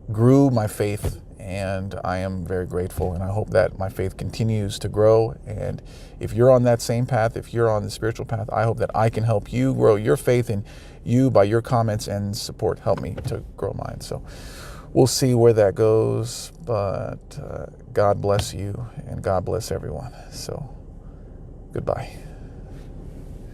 grew my faith, and I am very grateful, and I hope that my faith continues to grow. And if you're on that same path, if you're on the spiritual path, I hope that I can help you grow your faith, and you, by your comments and support, help me to grow mine. So we'll see where that goes, but God bless you, and God bless everyone. So goodbye.